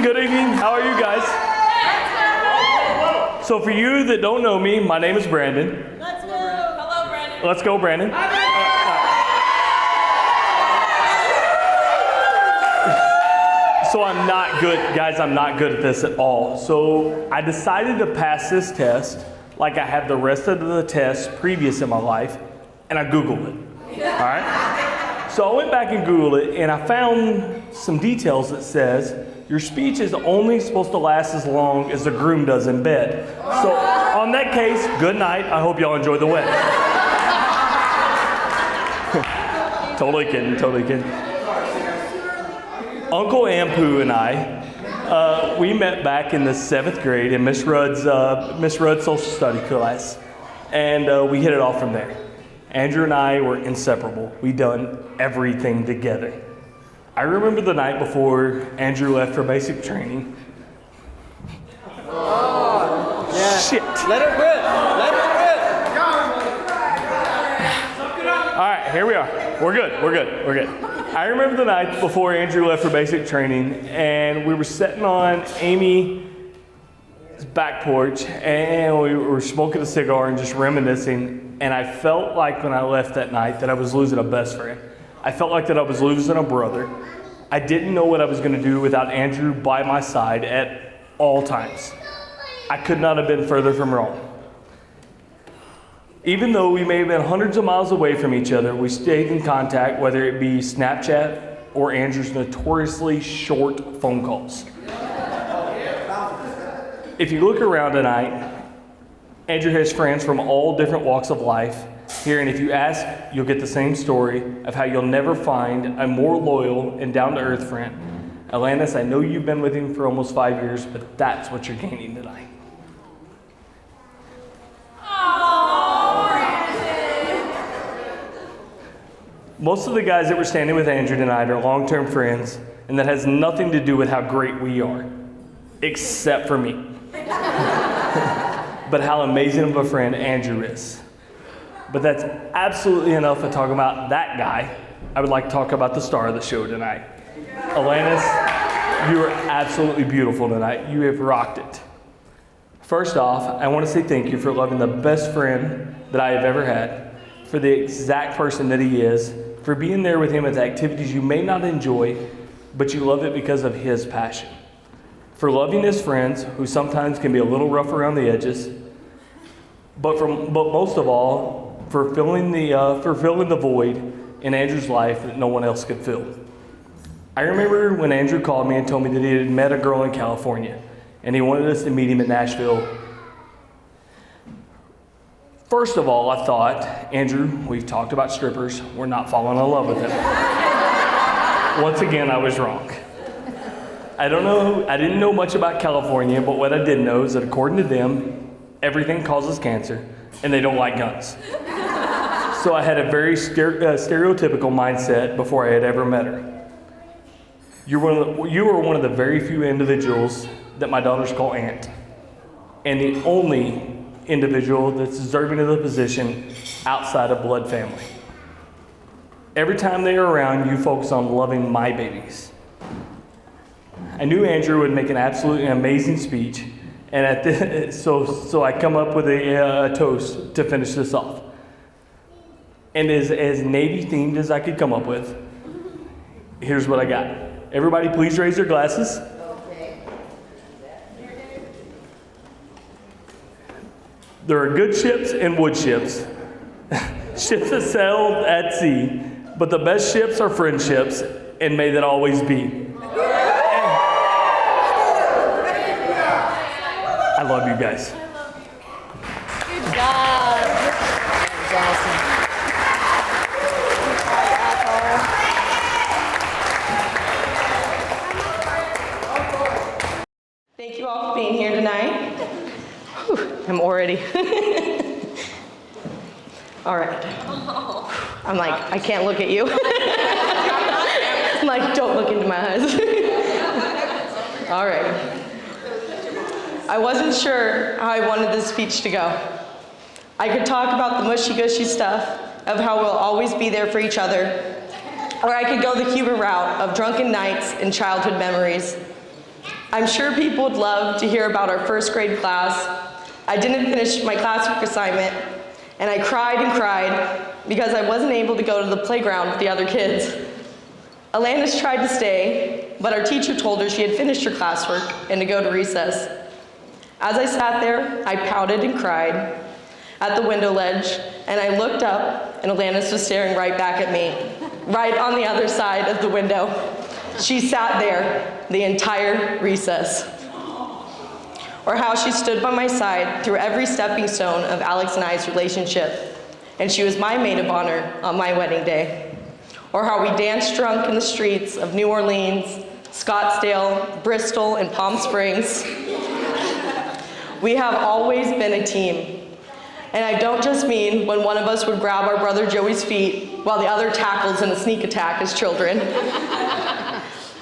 good evening. How are you guys? So for you that don't know me, my name is Brandon. Let's go. Hello, Brandon. Let's go, Brandon. So I'm not good, guys, I'm not good at this at all. So I decided to pass this test like I have the rest of the tests previous in my life, and I Googled it, all right? So I went back and Googled it, and I found some details that says your speech is only supposed to last as long as the groom does in bed. So on that case, good night. I hope y'all enjoy the wedding. Totally kidding. Uncle Ampu and I, we met back in the 7th grade in Miss Rudd's social study class, and we hit it off from there. Andrew and I were inseparable. We done everything together. I remember the night before Andrew left for basic training. Oh, yeah. Shit. Let it rip. All right, here we are. We're good. I remember the night before Andrew left for basic training, and we were sitting on Amy's back porch, and we were smoking a cigar and just reminiscing, and I felt like when I left that night that I was losing a best friend. I felt like that I was losing a brother. I didn't know what I was going to do without Andrew by my side at all times. I could not have been further from wrong. Even though we may have been hundreds of miles away from each other, we stayed in contact, whether it be Snapchat or Andrew's notoriously short phone calls. If you look around tonight, Andrew has friends from all different walks of life here, and if you ask, you'll get the same story of how you'll never find a more loyal and down-to-earth friend. Alanis, I know you've been with him for almost 5 years, but that's what you're gaining tonight. Most of the guys that were standing with Andrew tonight are long-term friends, and that has nothing to do with how great we are, except for me. But how amazing of a friend Andrew is. But that's absolutely enough of talking about that guy. I would like to talk about the star of the show tonight. Alanis, you are absolutely beautiful tonight. You have rocked it. First off, I want to say thank you for loving the best friend that I have ever had, for the exact person that he is, for being there with him at the activities you may not enjoy, but you love it because of his passion. For loving his friends, who sometimes can be a little rough around the edges, but most of all, for filling the void in Andrew's life that no one else could fill. I remember when Andrew called me and told me that he had met a girl in California, and he wanted us to meet him in Nashville. First of all, I thought, Andrew, we've talked about strippers. We're not falling in love with them. Once again, I was wrong. I didn't know much about California, but what I did know is that according to them, everything causes cancer, and they don't like guns. So I had a very stereotypical mindset before I had ever met her. You were one of the very few individuals that my daughters call aunt, and the only individual that's deserving of the position outside of blood family. Every time they are around, you focus on loving my babies. I knew Andrew would make an absolutely amazing speech, and so I come up with a toast to finish this off. And as Navy themed as I could come up with, here's what I got. Everybody please raise your glasses. There are good ships and wood ships, ships that sail at sea, but the best ships are friendships, and may that always be. I love you guys. Good job. That was awesome. Thank you all for being here tonight. Whew, I'm already. All right. I'm like, I can't look at you. I'm like, don't look into my eyes. All right. I wasn't sure how I wanted this speech to go. I could talk about the mushy-gushy stuff of how we'll always be there for each other, or I could go the humor route of drunken nights and childhood memories. I'm sure people would love to hear about our first grade class. I didn't finish my classwork assignment, and I cried and cried because I wasn't able to go to the playground with the other kids. Alanis tried to stay, but our teacher told her she had finished her classwork and to go to recess. As I sat there, I pouted and cried at the window ledge, and I looked up, and Alanis was staring right back at me, right on the other side of the window. She sat there the entire recess. Or how she stood by my side through every stepping stone of Alex and I's relationship, and she was my maid of honor on my wedding day. Or how we danced drunk in the streets of New Orleans, Scottsdale, Bristol, and Palm Springs. We have always been a team. And I don't just mean when one of us would grab our brother Joey's feet while the other tackles in a sneak attack as children.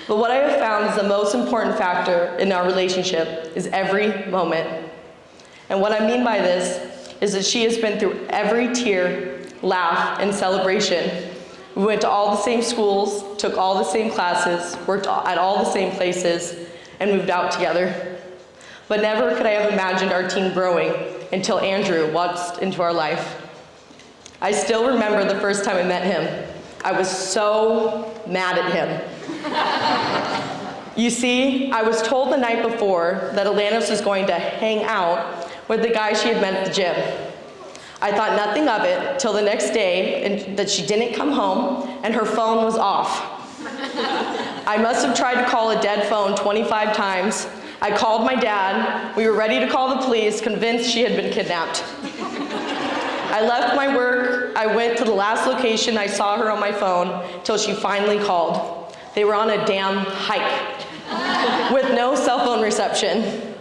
But what I have found is the most important factor in our relationship is every moment. And what I mean by this is that she has been through every tear, laugh, and celebration. We went to all the same schools, took all the same classes, worked at all the same places, and moved out together. But never could I have imagined our team growing until Andrew walked into our life. I still remember the first time I met him. I was so mad at him. You see, I was told the night before that Alanis was going to hang out with the guy she had met at the gym. I thought nothing of it till the next day and that she didn't come home and her phone was off. I must have tried to call a dead phone 25 times. I called my dad. We were ready to call the police, convinced she had been kidnapped. I left my work. I went to the last location I saw her on my phone till she finally called. They were on a damn hike with no cell phone reception.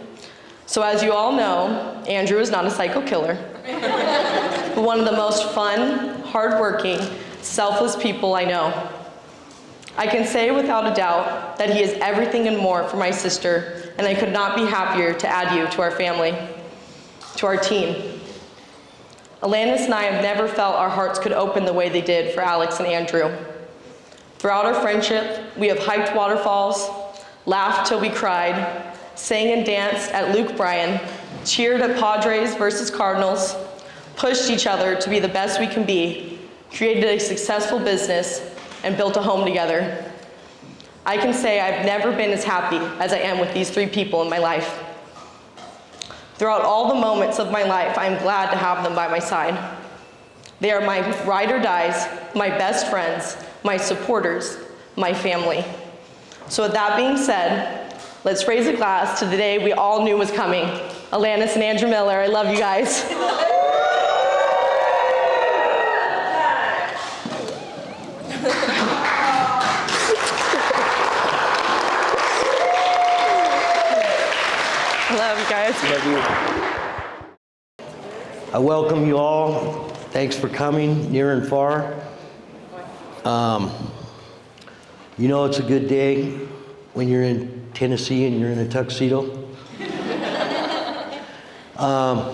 So as you all know, Andrew is not a psycho killer, but one of the most fun, hardworking, selfless people I know. I can say without a doubt that he is everything and more for my sister, and I could not be happier to add you to our family, to our team. Alanis and I have never felt our hearts could open the way they did for Alex and Andrew. Throughout our friendship, we have hiked waterfalls, laughed till we cried, sang and danced at Luke Bryan, cheered at Padres versus Cardinals, pushed each other to be the best we can be, created a successful business, and built a home together. I can say I've never been as happy as I am with these three people in my life. Throughout all the moments of my life, I'm glad to have them by my side. They are my ride or dies, my best friends, my supporters, my family. So with that being said, let's raise a glass to the day we all knew was coming. Alanis and Andrew Miller, I love you guys. I love you guys. Love you. I welcome you all. Thanks for coming near and far. You know it's a good day when you're in Tennessee and you're in a tuxedo. I'd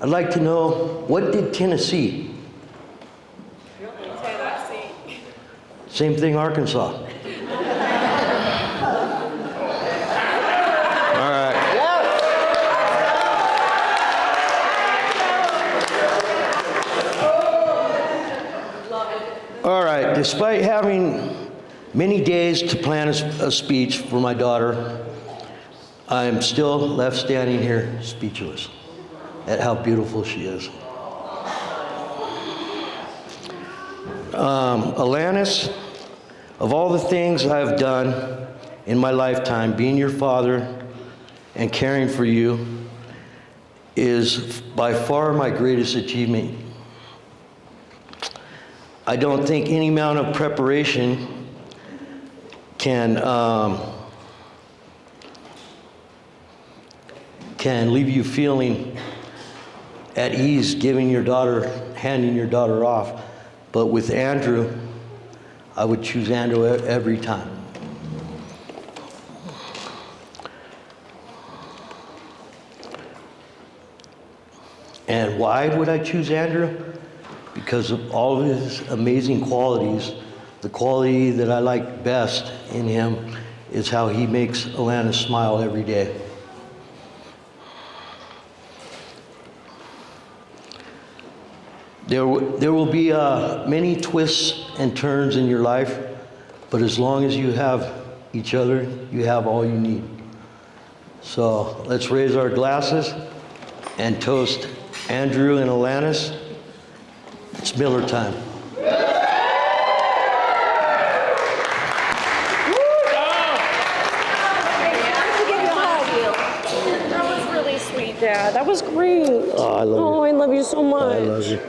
like to know, what did Tennessee? Same thing, Arkansas. All right. All right, despite having many days to plan a speech for my daughter, I'm still left standing here speechless at how beautiful she is. Alanis, of all the things I've done in my lifetime, being your father and caring for you is by far my greatest achievement. I don't think any amount of preparation can leave you feeling at ease handing your daughter off. But with Andrew, I would choose Andrew every time. And why would I choose Andrew? Because of all of his amazing qualities. The quality that I like best in him is how he makes Alanis smile every day. There will be many twists and turns in your life, but as long as you have each other, you have all you need. So let's raise our glasses and toast Andrew and Alanis. It's Miller time. That was really sweet, Dad. That was great. Oh, I love you. Oh, I love you so much. I love you.